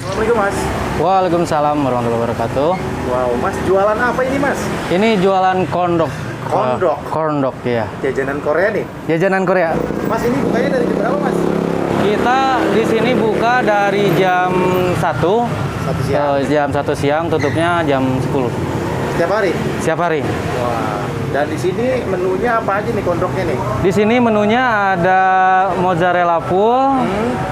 Assalamualaikum Mas. Waalaikumsalam warahmatullahi wabarakatuh. Wow, Mas jualan apa ini Mas? Ini jualan kondok. Kondok? Kondok, ya. Jajanan Korea nih. Jajanan Korea. Mas ini bukanya dari jam berapa Mas? Kita di sini buka dari jam 1 Satu siang. jam 1 siang, tutupnya jam 10. Setiap hari? Setiap hari. Wah. Dan di sini menunya apa aja nih kondoknya nih? Di sini menunya ada mozzarella full,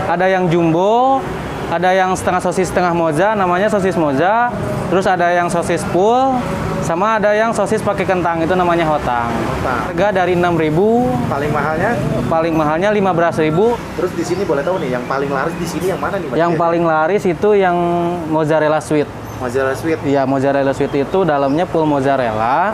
ada yang jumbo, ada yang setengah sosis setengah moza, namanya sosis moza. Terus ada yang sosis full, sama ada yang sosis pakai kentang, itu namanya hotang. Harga dari 6.000, Paling mahalnya? 15.000. Terus di sini boleh tahu nih, yang paling laris di sini yang mana nih Mas? Yang paling laris itu yang mozzarella sweet. Mozzarella sweet. Iya, mozzarella sweet itu dalamnya full mozzarella.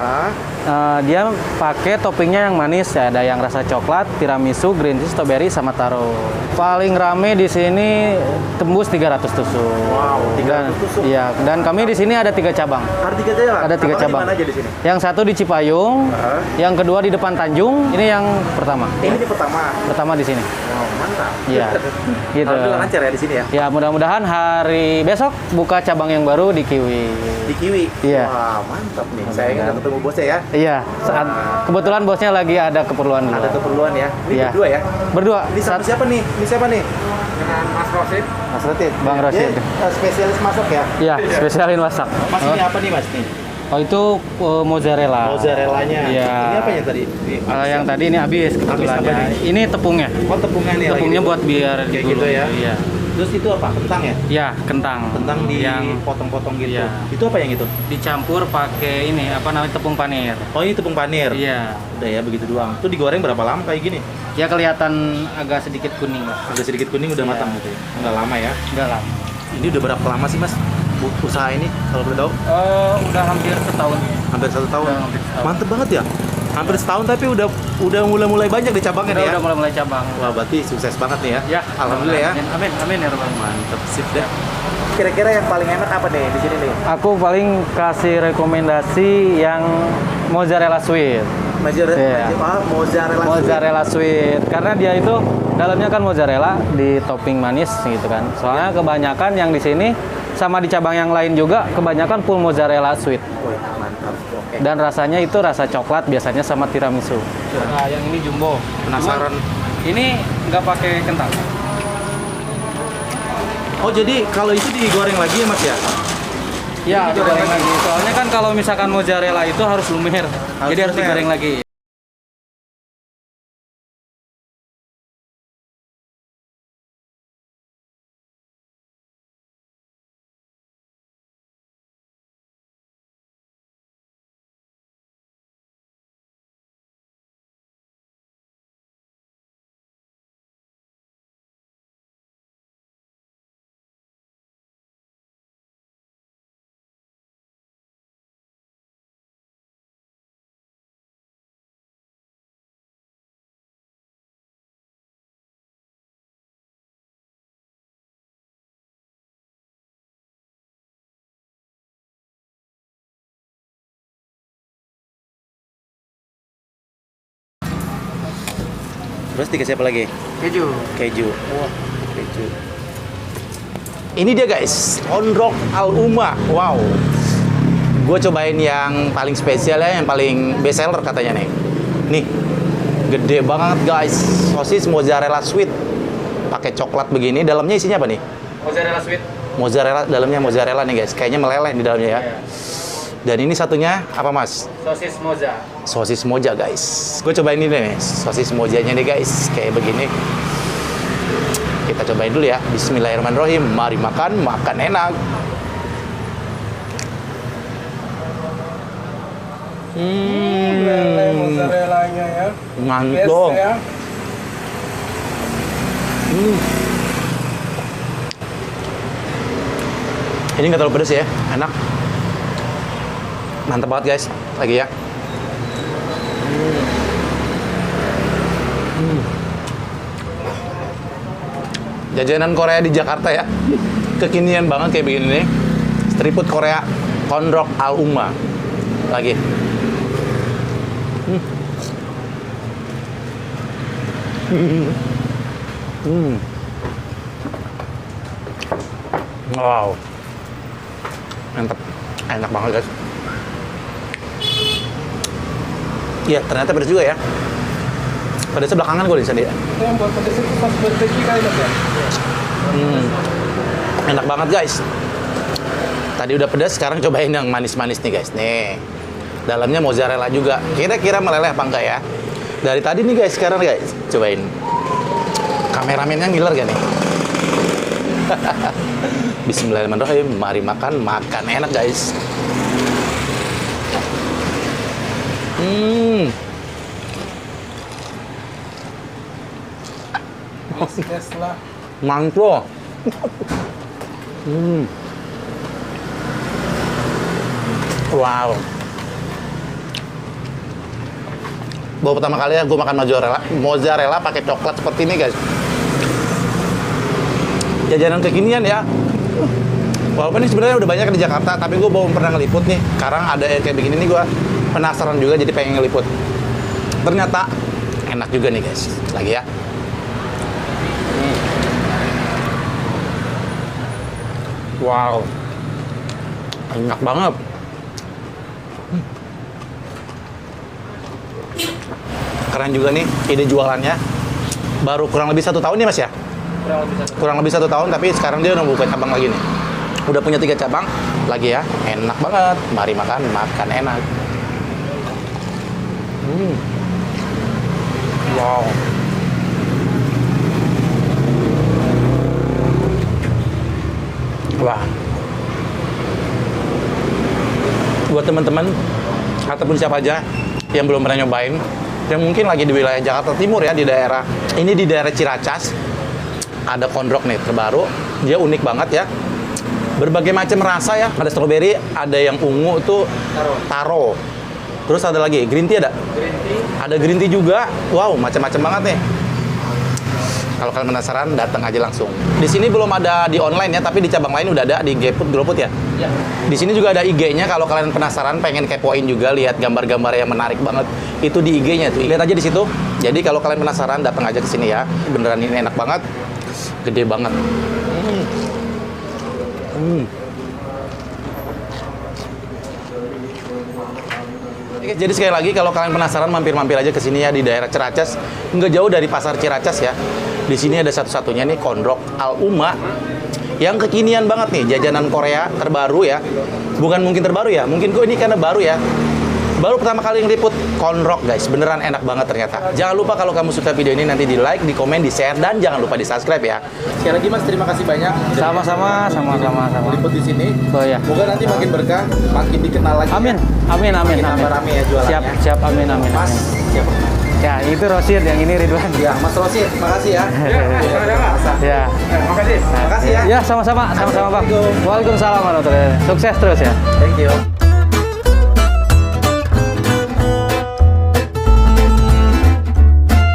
Dia pakai toppingnya yang manis ya, ada yang rasa coklat, tiramisu, green tea, strawberry, sama taro. Paling rame di sini tembus 300 tusuk. Wow, 300 tusuk. Iya, dan kami di sini ada 3 cabang. Ada 3 cabang? Ada 3 cabang. Di mana aja di sini? Yang satu di Cipayung, yang kedua di depan Tanjung, ini yang pertama. Ini di pertama. Pertama di sini. Wow, mantap. Iya. Gitu. Alhamdulillah lancar ya di sini ya. Ya, mudah-mudahan hari besok buka cabang yang baru di Kiwi. Di Kiwi. Iya. Wah, mantap nih. Saya ingin ketemu bosnya ya. Iya, kebetulan bosnya lagi ada keperluan dulu. Ada keperluan ya. Ini Iya. berdua ya. Berdua. Ini sama siapa nih? Ini siapa nih? Dengan Mas Rosid. Mas Rosid. Bang Rosid. Dia spesialis masak ya. Iya, spesialin masak. Mas ini apa nih Mas nih? Oh, itu mozzarella. Mozzarellanya. Iya. Ini apa yang tadi? Yang tadi ini habis kebetulan. apa nih? Ini tepungnya. Oh, tepungnya nih. Tepungnya lagi buat biar kayak digulung. gitu ya. Iya. Terus itu apa? Kentang ya? Iya, kentang. Kentang yang potong-potong gitu. Iya. Itu apa yang itu? dicampur pakai ini apa namanya tepung panir. Oh, ini tepung panir. Iya. Udah ya begitu doang. Itu digoreng berapa lama kayak gini? Ya kelihatan agak sedikit kuning lah. Agak sedikit kuning udah Iya. matang gitu ya. Enggak lama ya. Enggak lama. Ini udah berapa lama sih Mas usaha ini kalau boleh tahu? Udah hampir setahun. Hampir 1 tahun. Udah hampir setahun. Mantep banget ya. Hampir setahun tapi udah mulai banyak di cabangnya nih ya. Udah mulai cabang. Wah, berarti sukses banget nih ya. Ya, Alhamdulillah ya. Amin, amin ya Rabbal. Mantep, sip deh. Kira-kira yang paling enak apa nih di sini nih? Aku paling kasih rekomendasi yang mozzarella sweet. Iya. Mozzarella. Mozzarella sweet karena dia itu dalamnya kan mozzarella di topping manis gitu kan. Soalnya kebanyakan yang di sini sama di cabang yang lain juga kebanyakan full mozzarella sweet. Wih, mantap. Oke. Dan rasanya itu rasa coklat biasanya sama tiramisu. Nah, yang ini jumbo. Penasaran. Ini nggak pakai kentang. Oh, jadi kalau itu digoreng lagi ya Mas ya? Ya, digoreng lagi. Soalnya kan kalau misalkan mozzarella itu harus lumer. Jadi harus lumer. digoreng lagi. Terus dikasih apa lagi? Keju. Keju. Wah, keju. Ini dia guys, Kondok Al Umma. Wow. Gue cobain yang paling spesial ya, yang paling best seller katanya nih. Nih, gede banget guys. Sosis mozzarella sweet. Pakai coklat begini. Dalamnya isinya apa nih? Mozzarella sweet. Mozzarella, dalamnya mozzarella nih guys. Kayaknya meleleh di dalamnya ya. Iya. Dan ini satunya apa mas? Sosis moza. Sosis moja guys. Gue cobain ini nih, sosis mojanya nih guys, kayak begini. Kita cobain dulu ya. Bismillahirrahmanirrahim. Mari makan, makan enak. Mozzarellanya ya. Mantap. Yes, ya. Ini nggak terlalu pedas ya, enak. Mantap banget guys, lagi ya. Jajanan Korea di Jakarta ya, kekinian banget kayak begini nih. Street food Korea, Kondok Al Umma. Lagi. Wow. Mantap. Enak banget, guys. Iya, ternyata pedas juga ya. Pedasnya belakangan gue di sana ya. Itu yang buat pedes itu pas barbecue kali Mas ya? Enak banget, guys. Tadi udah pedas, sekarang cobain yang manis-manis nih, guys. Nih. Dalamnya mozzarella juga. Kira-kira meleleh apa enggak ya? Dari tadi nih, guys. Sekarang, guys. Cobain. Kameramennya ngiler gak nih? Bismillahirrahmanirrahim. Mari makan enak, guys. Yes lah. Mantap. Wow. Baru pertama kali ya gue makan mozzarella pakai coklat seperti ini, guys. Jajanan kekinian ya. Walaupun ini sebenarnya udah banyak di Jakarta, tapi gue belum pernah ngeliput nih. Sekarang ada yang kayak begini nih, gue penasaran juga, jadi pengen ngeliput. Ternyata enak juga nih, guys. Lagi ya. Wow, enak banget. Keren juga nih ide jualannya. Baru kurang lebih 1 tahun ya, Mas ya? Kurang lebih 1 tahun, tapi sekarang dia udah buka cabang lagi nih. Udah punya 3 cabang lagi ya. Enak banget. Mari makan enak. Wow. Wah. Buat teman-teman ataupun siapa aja yang belum pernah nyobain, yang mungkin lagi di wilayah Jakarta Timur ya, di daerah Ciracas, ada kondrok nih terbaru. Dia unik banget ya. Berbagai macam rasa ya. Ada stroberi, ada yang ungu tuh taro. Terus ada lagi green tea ada? Ada green tea juga. Wow, macam-macam banget nih. Kalau kalian penasaran, datang aja langsung. Di sini belum ada di online ya, tapi di cabang lain udah ada di GoFood ya. Ya. Di sini juga ada IG-nya. Kalau kalian penasaran, pengen kepoin juga, lihat gambar-gambar yang menarik banget, itu di IG-nya tuh. Lihat aja di situ. Jadi kalau kalian penasaran, datang aja ke sini ya. Beneran ini enak banget, gede banget. Oke, jadi sekali lagi kalau kalian penasaran, mampir-mampir aja ke sini ya, di daerah Ciracas. Nggak jauh dari pasar Ciracas ya. Di sini ada satu-satunya nih Kondrok Al Uma yang kekinian banget nih, jajanan Korea terbaru ya. Bukan mungkin terbaru ya, mungkin ini karena baru ya. Baru pertama kali ngeliput Kondrok, guys. Beneran enak banget ternyata. Jangan lupa kalau kamu suka video ini, nanti di like, di komen, di share, dan jangan lupa di subscribe ya. Sekali lagi Mas, terima kasih banyak. Sama-sama. Liput di sini. Oh ya. Moga nanti makin berkah, makin dikenal lagi. Amin. Makin tambah rame ya jualannya. Siap, amin. Mas, siapa? Ya, itu Rosid, yang ini Ridwan. Ya, Mas Rosid, makasih ya. Ya. Makasih. Makasih ya. Ya, sama-sama, Bang. Waalaikumsalam warahmatullahi wabarakatuh. Sukses terus ya. Thank you.